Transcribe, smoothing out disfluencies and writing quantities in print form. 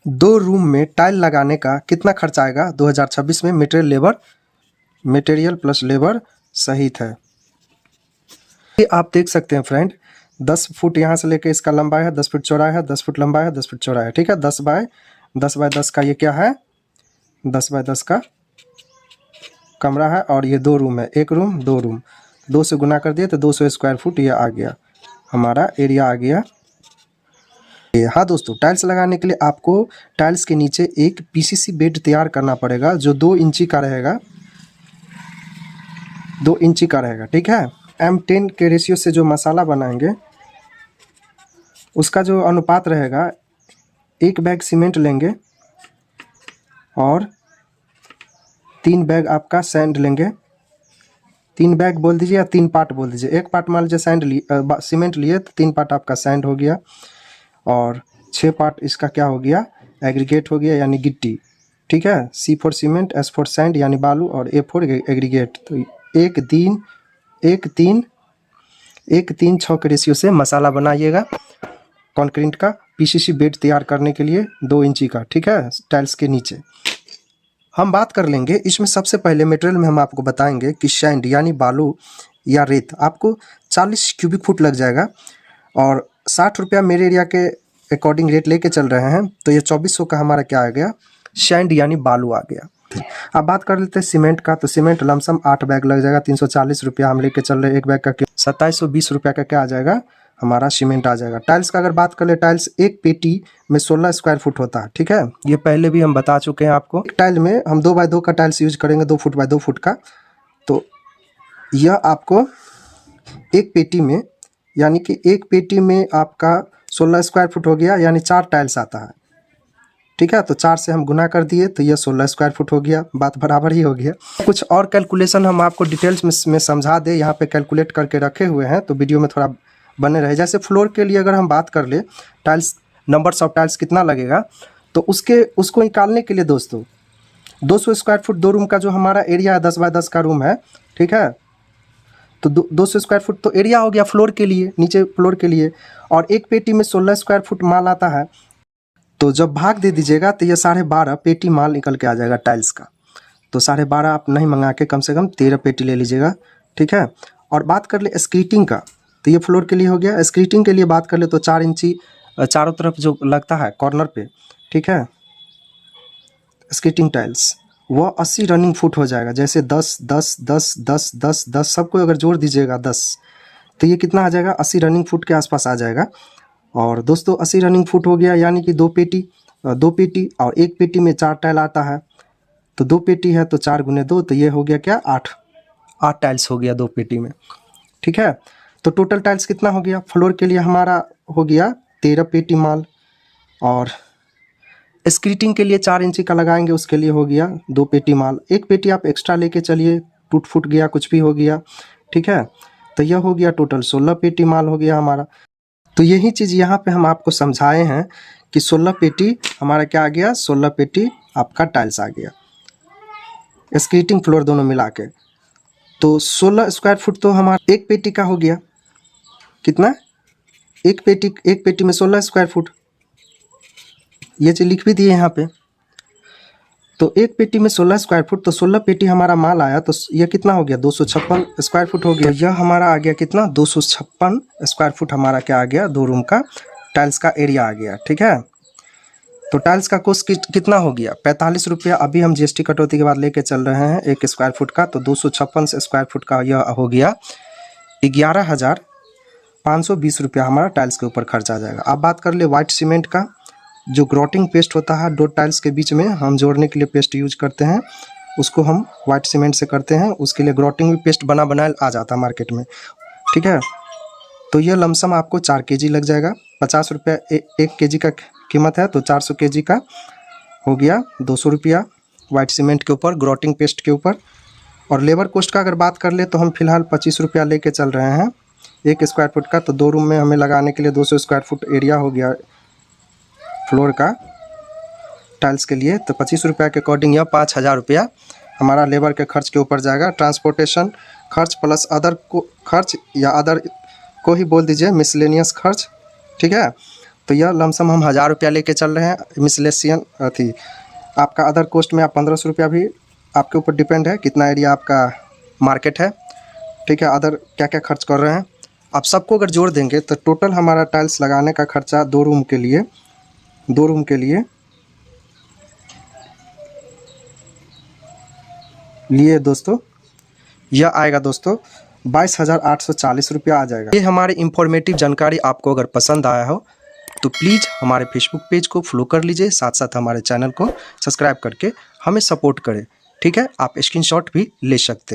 दो रूम में टाइल लगाने का कितना खर्च आएगा 2026 में मटेरियल प्लस लेबर सहित है। ये आप देख सकते हैं फ्रेंड, 10 फुट यहाँ से लेके इसका लंबाई है, 10 फुट चौड़ाई है, 10 फुट लंबाई है, 10 फुट चौड़ाई है। ठीक है, 10 बाय 10 का ये क्या है, 10 बाय 10 का कमरा है। और ये दो रूम है, एक रूम दो रूम, 2 से गुना कर दिए तो 200 स्क्वायर फुट ये आ गया, हमारा एरिया आ गया। हाँ दोस्तों, टाइल्स लगाने के लिए आपको टाइल्स के नीचे एक पीसीसी बेड तैयार करना पड़ेगा जो 2 इंची का रहेगा, 2 इंची का रहेगा। ठीक है, M10 के रेशियो से जो मसाला बनाएंगे उसका जो अनुपात रहेगा, 1 बैग सीमेंट लेंगे और 3 बैग आपका सैंड लेंगे। 3 बैग बोल दीजिए या 3 पार्ट बोल दीजिए, 1 पार्ट मान लीजिए सीमेंट लिए तो 3 पार्ट आपका सैंड हो गया और 6 पार्ट इसका क्या हो गया, एग्रीगेट हो गया यानी गिट्टी। ठीक है, C for cement, S for sand यानी बालू और A फॉर एग्रीगेट। तो 1 3 6 के रेशियो से मसाला बनाइएगा कंक्रीट का पीसीसी बेड तैयार करने के लिए 2 इंची का। ठीक है, टाइल्स के नीचे हम बात कर लेंगे। इसमें सबसे पहले मटेरियल में हम आपको बताएंगे कि सैंड यानी बालू या रेत आपको 40 क्यूबिक फुट लग जाएगा और 60 रुपया मेरे एरिया के अकॉर्डिंग रेट लेके चल रहे हैं। तो ये 2400 का हमारा क्या आ गया, सैंड यानी बालू आ गया। अब बात कर लेते हैं सीमेंट का। तो सीमेंट लमसम 8 बैग लग जाएगा, 340 रुपया हम लेके चल रहे हैं। 1 बैग का 2720 रुपया का क्या आ जाएगा, हमारा सीमेंट आ जाएगा। टाइल्स का अगर बात कर ले, टाइल्स एक पेटी में 16 स्क्वायर फुट होता है। ठीक है, ये पहले भी हम बता चुके हैं आपको। एक टाइल में हम 2 बाय 2 का टाइल्स यूज करेंगे, 2 फुट बाय 2 फुट का। तो यह आपको एक पेटी में यानी कि एक पेटी में आपका 16 स्क्वायर फुट हो गया, यानी 4 टाइल्स आता है। ठीक है, तो 4 से हम गुना कर दिए तो यह 16 स्क्वायर फुट हो गया, बात बराबर ही हो गया। कुछ और कैलकुलेशन हम आपको डिटेल्स में समझा दे, यहाँ पे कैलकुलेट करके रखे हुए हैं तो वीडियो में थोड़ा बने रहे। जैसे फ्लोर के लिए अगर हम बात कर ले, टाइल्स नंबर्स ऑफ टाइल्स कितना लगेगा, तो उसको निकालने के लिए दोस्तों 200 स्क्वायर फुट 2 रूम का जो हमारा एरिया है, 10 बाय 10 का रूम है। ठीक है, तो 200 स्क्वायर फुट तो एरिया हो गया फ्लोर के लिए, नीचे फ्लोर के लिए। और एक पेटी में 16 स्क्वायर फुट माल आता है, तो जब भाग दे दीजिएगा तो ये 12.5 पेटी माल निकल के आ जाएगा टाइल्स का। तो 12.5 आप नहीं मंगा के कम से कम 13 पेटी ले लीजिएगा। ठीक है, और बात कर ले स्क्रीटिंग का, तो ये फ्लोर के लिए हो गया। स्क्रीटिंग के लिए बात कर ले तो 4 इंची चारों तरफ जो लगता है कॉर्नर पे, ठीक है, स्क्रीटिंग टाइल्स वह 80 रनिंग फुट हो जाएगा। जैसे 10 10 10 10 10 10 सबको अगर जोड़ दीजिएगा 10, तो ये कितना आ जाएगा, 80 रनिंग फुट के आसपास आ जाएगा। और दोस्तों 80 रनिंग फुट हो गया, यानी कि 2 पेटी और एक पेटी में 4 टाइल आता है। तो 2 पेटी है तो 4 गुने 2, तो ये हो गया क्या, 8 टाइल्स हो गया 2 पेटी में। ठीक है, तो टोटल टाइल्स कितना हो गया, फ्लोर के लिए हमारा हो गया 13 पेटी माल। और स्क्रीटिंग के लिए 4 इंची का लगाएंगे, उसके लिए हो गया 2 पेटी माल। एक पेटी आप एक्स्ट्रा लेके चलिए, टूट फूट गया कुछ भी हो गया। ठीक है, तो यह हो गया टोटल 16 पेटी माल हो गया हमारा। तो यही चीज़ यहाँ पे हम आपको समझाए हैं कि 16 पेटी हमारा क्या आ गया, 16 पेटी आपका टाइल्स आ गया, स्क्रीटिंग फ्लोर दोनों मिला के। तो 16 स्क्वायर फुट तो हमारा एक पेटी का हो गया, कितना, एक पेटी में 16 स्क्वायर फुट, ये चीज़ लिख भी दिए यहाँ पे। तो एक पेटी में 16 स्क्वायर फुट, तो 16 पेटी हमारा माल आया, तो ये कितना हो गया, 256 स्क्वायर फुट हो गया। यह हमारा आ गया कितना, 256 स्क्वायर फुट हमारा क्या आ गया, 2 रूम का टाइल्स का एरिया आ गया। ठीक है, तो टाइल्स का कॉस्ट कितना हो गया, 45 रुपया। अभी हम जीएसटी कटौती के बाद लेके चल रहे हैं 1 स्क्वायर फुट का, तो 256 स्क्वायर फुट का यह हो गया 11,520 रुपया हमारा टाइल्स के ऊपर खर्च आ जाएगा। अब बात कर ले वाइट सीमेंट का, जो ग्रोटिंग पेस्ट होता है 2 टाइल्स के बीच में हम जोड़ने के लिए पेस्ट यूज करते हैं, उसको हम वाइट सीमेंट से करते हैं। उसके लिए ग्रोटिंग भी पेस्ट बनाया आ जाता है मार्केट में। ठीक है, तो यह लमसम आपको 4 केजी लग जाएगा, 50 रुपया 1 केजी का कीमत है, तो 400 केजी का हो गया 200 रुपया वाइट सीमेंट के ऊपर, ग्रोटिंग पेस्ट के ऊपर। और लेबर कॉस्ट का अगर बात कर ले तो हम फिलहाल 25 रुपया लेके चल रहे हैं 1 स्क्वायर फुट का। तो 2 रूम में हमें लगाने के लिए 200 स्क्वायर फुट एरिया हो गया फ्लोर का टाइल्स के लिए। तो 25 रुपया के अकॉर्डिंग यह 5000 रुपया हमारा लेबर के खर्च के ऊपर जाएगा। ट्रांसपोर्टेशन खर्च प्लस अदर को खर्च, या अदर को ही बोल दीजिए, मिसलेनियस खर्च। ठीक है, तो यह लमसम हम 1000 रुपया लेके चल रहे हैं। मिसलेसियन थी आपका अदर कॉस्ट में आप 1500 रुपया भी आपके ऊपर डिपेंड है कितना एरिया आपका मार्केट है, ठीक है। अदर क्या क्या खर्च कर रहे हैं आप सबको अगर जोड़ देंगे तो टोटल हमारा टाइल्स लगाने का खर्चा 2 रूम के लिए दोस्तों यह आएगा दोस्तों 22,840 रुपया आ जाएगा। ये हमारी इंफॉर्मेटिव जानकारी आपको अगर पसंद आया हो तो प्लीज़ हमारे फेसबुक पेज को फॉलो कर लीजिए, साथ साथ हमारे चैनल को सब्सक्राइब करके हमें सपोर्ट करें, ठीक है। आप स्क्रीनशॉट भी ले सकते हैं।